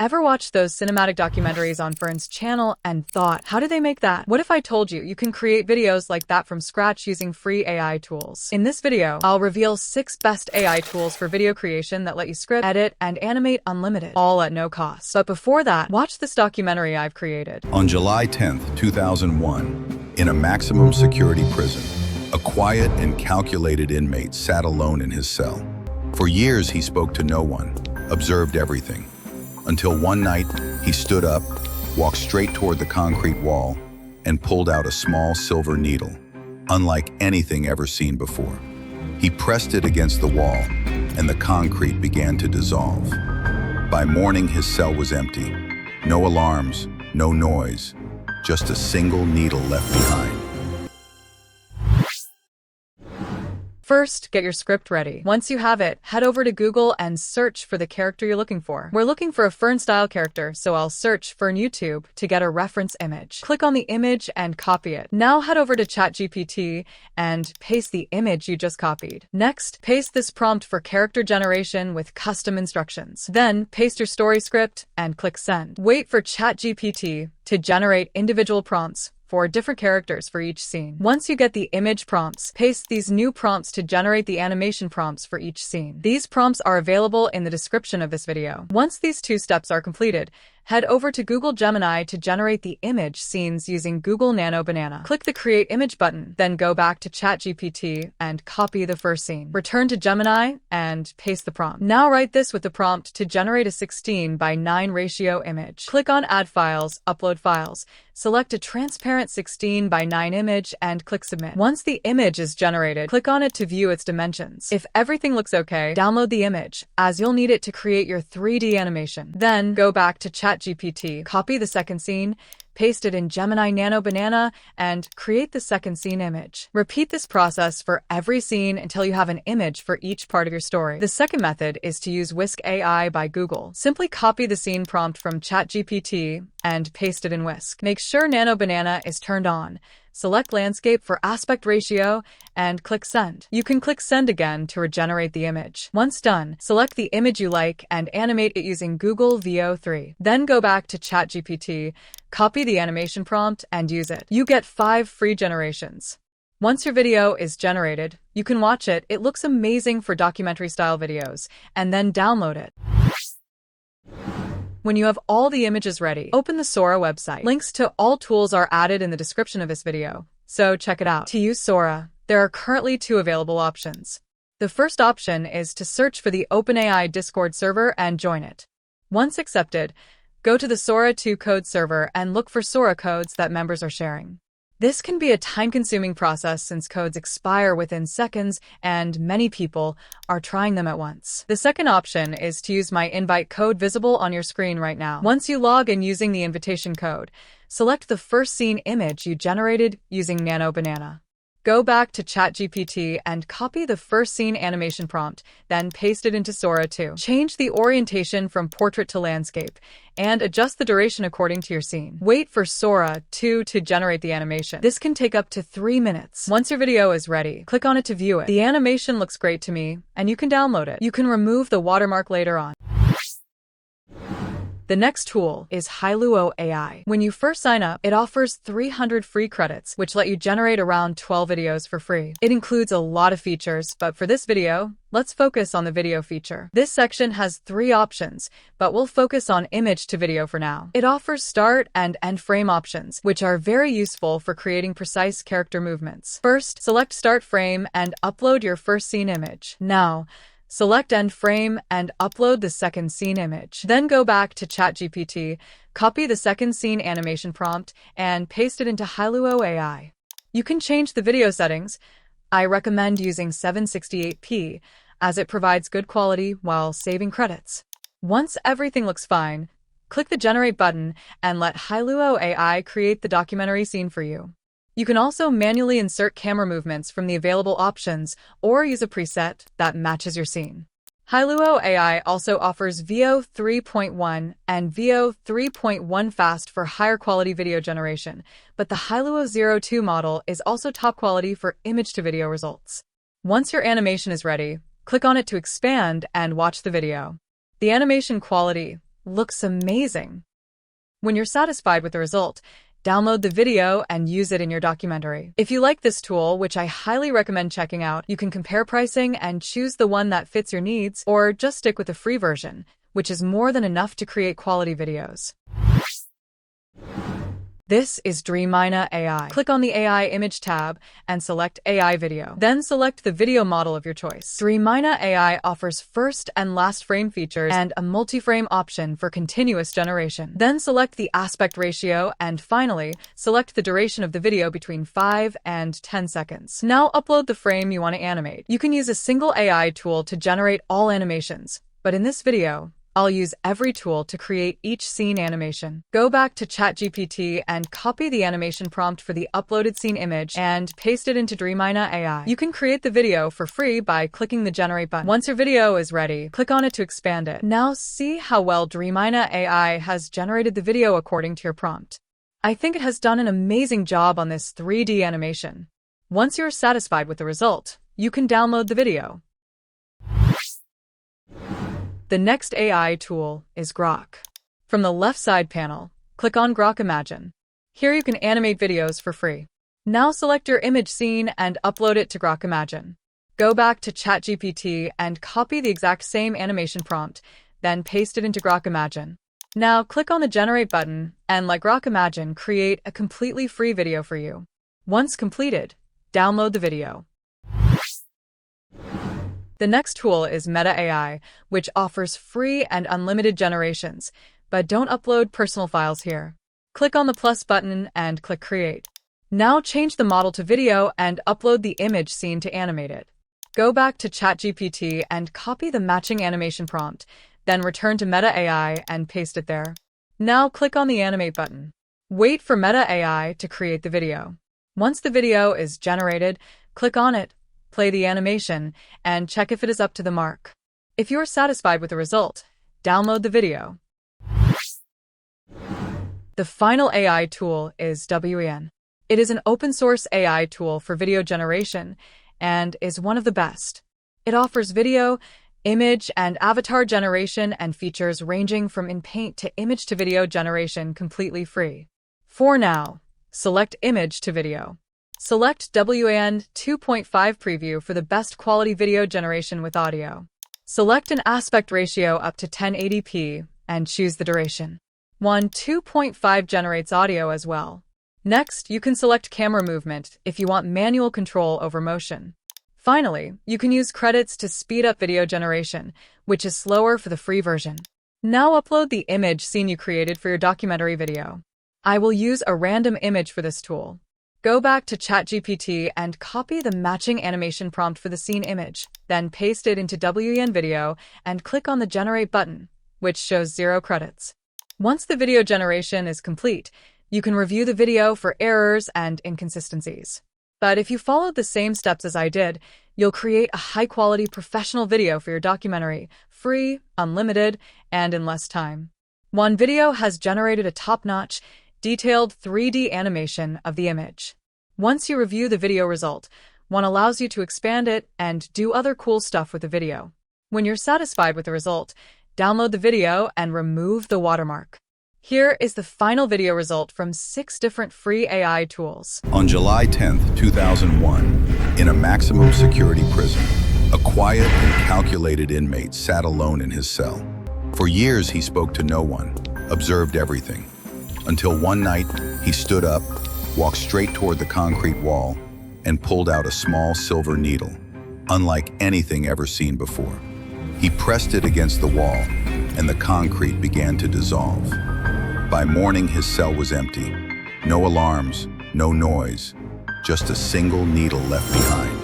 Ever watched those cinematic documentaries on Fern's channel and thought, how did they make that? What if I told you you can create videos like that from scratch using free AI tools? In this video, I'll reveal 6 best AI tools for video creation that let you script, edit, and animate unlimited, all at no cost. But before that, watch this documentary I've created. On July 10th, 2001, in a maximum security prison, a quiet and calculated inmate sat alone in his cell. For years, he spoke to no one, observed everything. Until one night, he stood up, walked straight toward the concrete wall, and pulled out a small silver needle, unlike anything ever seen before. He pressed it against the wall, and the concrete began to dissolve. By morning, his cell was empty. No alarms, no noise, just a single needle left behind. First, get your script ready. Once you have it, head over to Google and search for the character you're looking for. We're looking for a Fern-Style character, so I'll search Fern YouTube to get a reference image. Click on the image and copy it. Now head over to ChatGPT and paste the image you just copied. Next, paste this prompt for character generation with custom instructions. Then, paste your story script and click send. Wait for ChatGPT to generate individual prompts for different characters for each scene. Once you get the image prompts, paste these new prompts to generate the animation prompts for each scene. These prompts are available in the description of this video. Once these 2 steps are completed, head over to Google Gemini to generate the image scenes using Google Nano Banana. Click the Create Image button, then go back to ChatGPT and copy the first scene. Return to Gemini and paste the prompt. Now write this with the prompt to generate a 16:9 ratio image. Click on Add Files, Upload Files. Select a transparent 16:9 image and click Submit. Once the image is generated, click on it to view its dimensions. If everything looks okay, download the image, as you'll need it to create your 3D animation. Then go back to ChatGPT, copy the second scene, paste it in Gemini Nano Banana, and create the second scene image. Repeat this process for every scene until you have an image for each part of your story. The second method is to use Whisk AI by Google. Simply copy the scene prompt from ChatGPT and paste it in Whisk. Make sure Nano Banana is turned on. Select Landscape for aspect ratio and click Send. You can click Send again to regenerate the image. Once done, select the image you like and animate it using Google Veo 3. Then go back to ChatGPT, copy the animation prompt, and use it. You get 5 free generations. Once your video is generated, you can watch it. It looks amazing for documentary-style videos, and then download it. When you have all the images ready, open the Sora website. Links to all tools are added in the description of this video, so check it out. To use Sora, there are currently 2 available options. The first option is to search for the OpenAI Discord server and join it. Once accepted, go to the Sora 2 code server and look for Sora codes that members are sharing. This can be a time-consuming process since codes expire within seconds and many people are trying them at once. The second option is to use my invite code visible on your screen right now. Once you log in using the invitation code, select the first scene image you generated using Nano Banana. Go back to ChatGPT and copy the first scene animation prompt, then paste it into Sora 2. Change the orientation from portrait to landscape, and adjust the duration according to your scene. Wait for Sora 2 to generate the animation. This can take up to 3 minutes. Once your video is ready, click on it to view it. The animation looks great to me, and you can download it. You can remove the watermark later on. The next tool is Hiluo AI. When you first sign up, it offers 300 free credits, which let you generate around 12 videos for free. It includes a lot of features, but for this video, let's focus on the video feature. This section has 3 options, but we'll focus on image to video for now. It offers start and end frame options, which are very useful for creating precise character movements. First, select start frame and upload your first scene image. Now, select end frame and upload the second scene image. Then go back to ChatGPT, copy the second scene animation prompt, and paste it into Hiluo AI. You can change the video settings. I recommend using 768p as it provides good quality while saving credits. Once everything looks fine, click the Generate button and let Hiluo AI create the documentary scene for you. You can also manually insert camera movements from the available options or use a preset that matches your scene. Hailuo AI also offers Veo 3.1 and Veo 3.1 Fast for higher quality video generation, but the Hailuo 02 model is also top quality for image-to-video results. Once your animation is ready, click on it to expand and watch the video. The animation quality looks amazing. When you're satisfied with the result, download the video and use it in your documentary. If you like this tool, which I highly recommend checking out, you can compare pricing and choose the one that fits your needs, or just stick with the free version, which is more than enough to create quality videos. This is Dreamina AI. Click on the AI Image tab and select AI Video. Then select the video model of your choice. Dreamina AI offers first and last frame features and a multi-frame option for continuous generation. Then select the aspect ratio and finally, select the duration of the video between 5 and 10 seconds. Now upload the frame you want to animate. You can use a single AI tool to generate all animations, but in this video, I'll use every tool to create each scene animation. Go back to ChatGPT and copy the animation prompt for the uploaded scene image and paste it into Dreamina AI. You can create the video for free by clicking the Generate button. Once your video is ready, click on it to expand it. Now see how well Dreamina AI has generated the video according to your prompt. I think it has done an amazing job on this 3D animation. Once you're satisfied with the result, you can download the video. The next AI tool is Grok. From the left side panel, click on Grok Imagine. Here you can animate videos for free. Now select your image scene and upload it to Grok Imagine. Go back to ChatGPT and copy the exact same animation prompt, then paste it into Grok Imagine. Now click on the Generate button and let Grok Imagine create a completely free video for you. Once completed, download the video. The next tool is Meta AI, which offers free and unlimited generations, but don't upload personal files here. Click on the plus button and click Create. Now change the model to video and upload the image scene to animate it. Go back to ChatGPT and copy the matching animation prompt, then return to Meta AI and paste it there. Now click on the Animate button. Wait for Meta AI to create the video. Once the video is generated, click on it, play the animation, and check if it is up to the mark. If you're satisfied with the result, download the video. The final AI tool is Wan. It is an open-source AI tool for video generation and is one of the best. It offers video, image, and avatar generation and features ranging from in-paint to image to video generation completely free. For now, select Image to Video. Select Wan 2.5 Preview for the best quality video generation with audio. Select an aspect ratio up to 1080p and choose the duration. Wan 2.5 generates audio as well. Next, you can select camera movement if you want manual control over motion. Finally, you can use credits to speed up video generation, which is slower for the free version. Now upload the image scene you created for your documentary video. I will use a random image for this tool. Go back to ChatGPT and copy the matching animation prompt for the scene image, then paste it into Wan Video and click on the Generate button, which shows 0 credits. Once the video generation is complete, you can review the video for errors and inconsistencies. But if you followed the same steps as I did, you'll create a high-quality professional video for your documentary, free, unlimited, and in less time. Wan Video has generated a top-notch, detailed 3D animation of the image. Once you review the video result, Wan allows you to expand it and do other cool stuff with the video. When you're satisfied with the result, download the video and remove the watermark. Here is the final video result from 6 different free AI tools. On July 10, 2001, in a maximum security prison, a quiet and calculated inmate sat alone in his cell. For years, he spoke to no one, observed everything. Until one night, he stood up, walked straight toward the concrete wall, and pulled out a small silver needle, unlike anything ever seen before. He pressed it against the wall, and the concrete began to dissolve. By morning, his cell was empty. No alarms, no noise, just a single needle left behind.